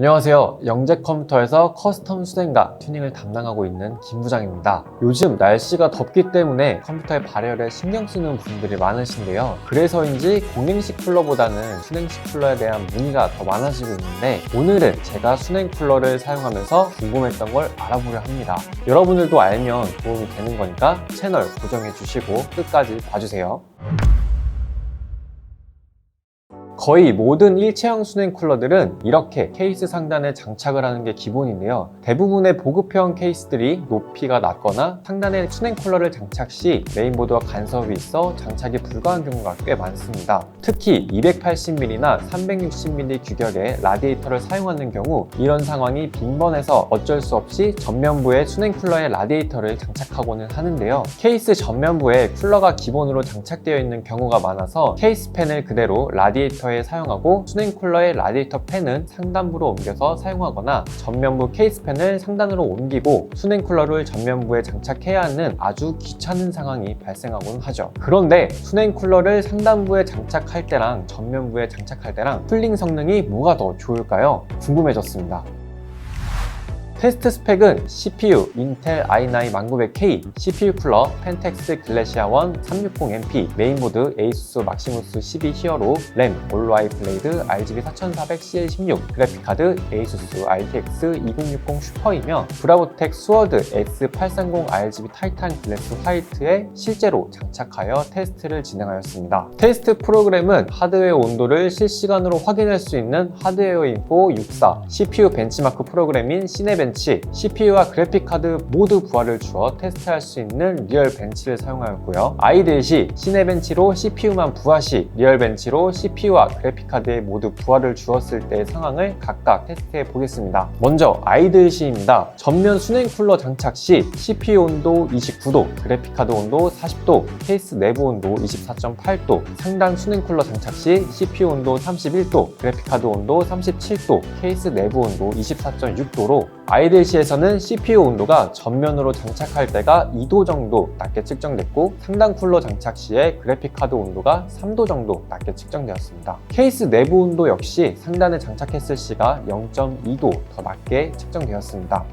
안녕하세요. 영재컴퓨터에서 커스텀 수냉과 튜닝을 담당하고 있는 김 부장입니다. 요즘 날씨가 덥기 때문에 컴퓨터의 발열에 신경 쓰는 분들이 많으신데요. 그래서인지 공행식 쿨러보다는 수냉식 쿨러에 대한 문의가 더 많아지고 있는데, 오늘은 제가 수냉 쿨러를 사용하면서 궁금했던 걸 알아보려 합니다. 여러분들도 알면 도움이 되는 거니까 채널 고정해 주시고 끝까지 봐주세요. 거의 모든 일체형 수냉 쿨러들은 이렇게 케이스 상단에 장착을 하는 게 기본인데요. 대부분의 보급형 케이스들이 높이가 낮거나 상단에 수냉 쿨러를 장착 시 메인보드와 간섭이 있어 장착이 불가한 경우가 꽤 많습니다. 특히 280mm나 360mm 규격의 라디에이터를 사용하는 경우 이런 상황이 빈번해서 어쩔 수 없이 전면부에 수냉 쿨러의 라디에이터를 장착하고는 하는데요. 케이스 전면부에 쿨러가 기본으로 장착되어 있는 경우가 많아서 케이스 팬을 그대로 라디에이터 사용하고 수냉 쿨러의 라디에이터 팬은 상단부로 옮겨서 사용하거나 전면부 케이스 팬을 상단으로 옮기고 수냉 쿨러를 전면부에 장착해야 하는 아주 귀찮은 상황이 발생하곤 하죠. 그런데 수냉 쿨러를 상단부에 장착할 때랑 전면부에 장착할 때랑 쿨링 성능이 뭐가 더 좋을까요? 궁금해졌습니다. 테스트 스펙은 CPU 인텔 i9 1900K, CPU 쿨러 펜텍스 글래시아 1 360MP, 메인보드 에이수스 막시무스 12 히어로, 램 올로아이 블레이드 RGB 4400CL16, 그래픽카드 에이수스 RTX 2060 슈퍼이며 브라보텍 스워드 S830 RGB 타이탄 글래스 화이트에 실제로 장착하여 테스트를 진행하였습니다. 테스트 프로그램은 하드웨어 온도를 실시간으로 확인할 수 있는 하드웨어 인포 64, CPU 벤치마크 프로그램인 시네벤치, CPU와 그래픽카드 모두 부하를 주어 테스트할 수 있는 리얼벤치를 사용하였고요. 아이들 시 시네벤치로 CPU만 부하 시, 리얼벤치로 CPU와 그래픽카드에 모두 부하를 주었을 때의 상황을 각각 테스트해 보겠습니다. 먼저 아이들 시입니다. 전면 수냉 쿨러 장착 시 CPU 온도 29도, 그래픽카드 온도 40도, 케이스 내부 온도 24.8도, 상단 수냉 쿨러 장착 시 CPU 온도 31도, 그래픽카드 온도 37도, 케이스 내부 온도 24.6도로 아이들 시에서는 CPU 온도가 전면으로 장착할 때가 2도 정도 낮게 측정됐고, 상단 쿨러 장착 시에 그래픽카드 온도가 3도 정도 낮게 측정되었습니다. 케이스 내부 온도 역시 상단에 장착했을 시가 0.2도 더 낮게 측정되었습니다.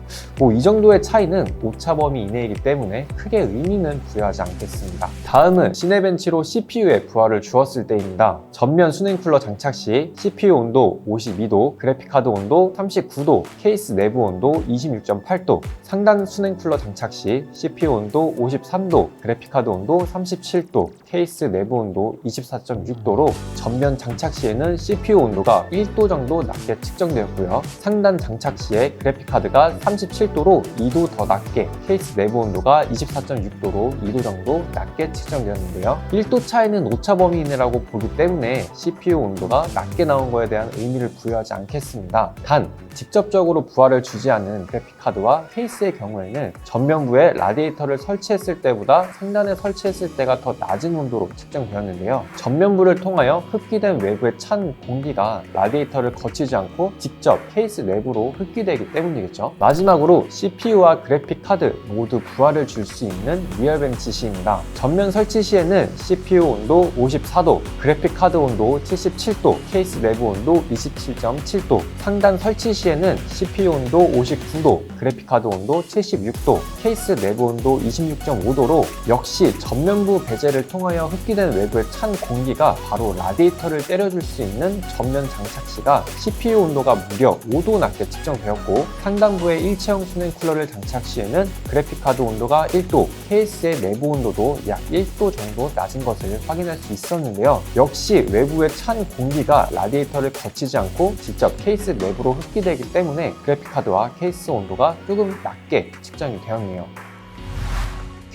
이 정도의 차이는 오차 범위 이내이기 때문에 크게 의미는 부여하지 않겠습니다. 다음은 시네벤치로 CPU에 부하를 주었을 때입니다. 전면 수냉 쿨러 장착 시 CPU 온도 52도, 그래픽카드 온도 39도, 케이스 내부 온도 26.8도, 상단 수냉 쿨러 장착 시 CPU 온도 53도, 그래픽카드 온도 37도, 케이스 내부 온도 24.6도로 전면 장착 시에는 CPU 온도가 1도 정도 낮게 측정되었고요. 상단 장착 시에 그래픽카드가 37도로 2도 더 낮게, 케이스 내부 온도가 24.6도로 2도 정도 낮게 측정되었는데요. 1도 차이는 오차 범위 이내라고 보기 때문에 CPU 온도가 낮게 나온 거에 대한 의미를 부여하지 않겠습니다. 단, 직접적으로 부하를 주지 않은 그래픽카드와 케이스의 경우에는 전면부에 라디에이터를 설치했을 때보다 상단에 설치했을 때가 더 낮은 온도로 측정되었는데요. 전면부를 통하여 흡기된 외부의 찬 공기가 라디에이터를 거치지 않고 직접 케이스 내부로 흡기되기 때문이겠죠. 마지막으로 CPU와 그래픽카드 모두 부하를 줄 수 있는 리얼벤치 시입니다. 전면 설치 시에는 CPU 온도 54도, 그래픽카드 온도 77도, 케이스 내부 온도 27.7도, 상단 설치 시에는 CPU 온도 59도, 그래픽카드 온도 76도, 케이스 내부 온도 26.5도로 역시 전면부 배제를 통하여 흡기된 외부의 찬 공기가 바로 라디에이터를 때려줄 수 있는 전면 장착 시가 CPU 온도가 무려 5도 낮게 측정되었고, 상단부의 일체형 수냉 쿨러를 장착 시에는 그래픽카드 온도가 1도, 케이스의 내부 온도도 약 1도 정도 낮은 것을 확인할 수 있었는데요. 역시 외부의 찬 공기가 라디에이터를 거치지 않고 직접 케이스 내부로 흡기되기 때문에 그래픽카드와 케이스 온도가 조금 낮게 측정이 되었네요.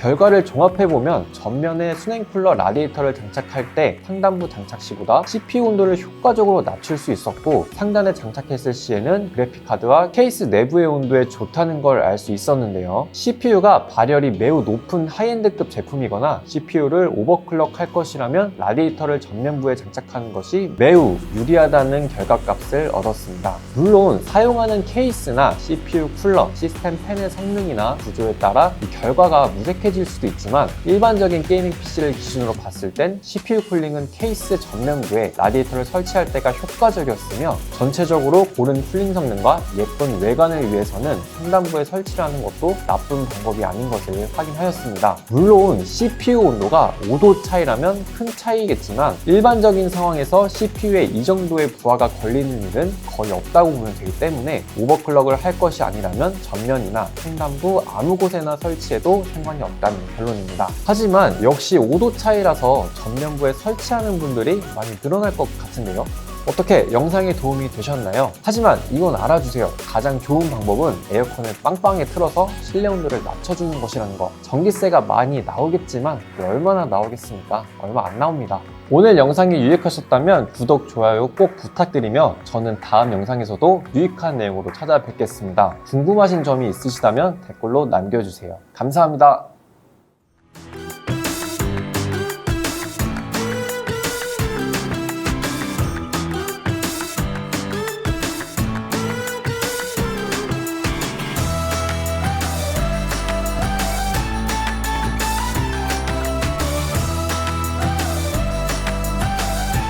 결과를 종합해보면 전면에 수냉 쿨러 라디에이터를 장착할 때 상단부 장착 시보다 CPU 온도를 효과적으로 낮출 수 있었고, 상단에 장착했을 시에는 그래픽카드와 케이스 내부의 온도에 좋다는 걸 알 수 있었는데요. CPU가 발열이 매우 높은 하이엔드급 제품이거나 CPU를 오버클럭 할 것이라면 라디에이터를 전면부에 장착하는 것이 매우 유리하다는 결과값을 얻었습니다. 물론 사용하는 케이스나 CPU 쿨러, 시스템 팬의 성능이나 구조에 따라 이 결과가 무색해질 익숙해질 수도 있지만 일반적인 게이밍 PC를 기준으로 봤을 땐 CPU 쿨링은 케이스 전면부에 라디에이터를 설치할 때가 효과적이었으며 전체적으로 고른 쿨링 성능과 예쁜 외관을 위해서는 상단부에 설치를 하는 것도 나쁜 방법이 아닌 것을 확인하였습니다. 물론 CPU 온도가 5도 차이라면 큰 차이겠지만 일반적인 상황에서 CPU에 이 정도의 부하가 걸리는 일은 거의 없다고 보면 되기 때문에 오버클럭을 할 것이 아니라면 전면이나 상단부 아무 곳에나 설치해도 상관이 없다는 결론입니다. 하지만 역시 5도 차이라서 전면부에 설치하는 분들이 많이 늘어날 것 같은데요. 어떻게 영상에 도움이 되셨나요? 하지만 이건 알아주세요. 가장 좋은 방법은 에어컨을 빵빵하게 틀어서 실내 온도를 낮춰주는 것이라는 거. 전기세가 많이 나오겠지만 얼마나 나오겠습니까? 얼마 안 나옵니다. 오늘 영상이 유익하셨다면 구독, 좋아요 꼭 부탁드리며 저는 다음 영상에서도 유익한 내용으로 찾아뵙겠습니다. 궁금하신 점이 있으시다면 댓글로 남겨주세요. 감사합니다.